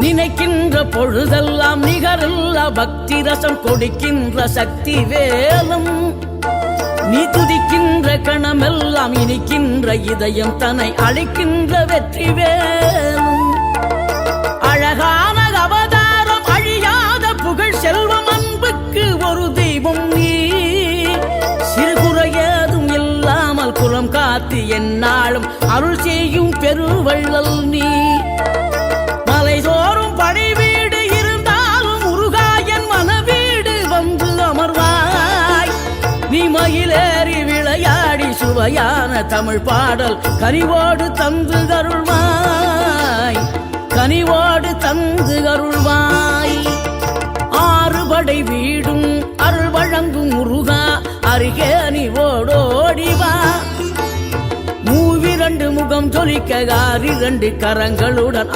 நினைக்கின்ற பொழுதெல்லாம் நிகரில்லா பக்தி ரசம் கொடுக்கின்ற சக்தி வேலும் நீ துதிக்கின்ற கணமெல்லாம் இனிக்கின்ற இதயம் தன்னை அழைக்கின்ற வெற்றி வேலும் அழகான அவதாரம் அழியாத புகழ் செல்வம் அன்புக்கு ஒரு தெய்வம் நீ சிறுகுறையதும் இல்லாமல் குலம் காத்து எந்நாளும் அருள் செய்யும் பெருவள்ளல் நீ மலைதோறும் படை வீடு இருந்தாலும் முருகாயன் மனவீடு வந்து அமர்வாய் நீ மயிலேறி விளையாடி சுவையான தமிழ் பாடல் கனிவோடு தந்து அருள்வாய் கனிவோடு தந்து அருள்வாய் ஆறுபடை வீடும் அருள் வழங்கும் முருகா அருகே நீ ஓடோடிவா மூவிரண்டு முகம் ஜொலிக்க 6 கரங்களுடன்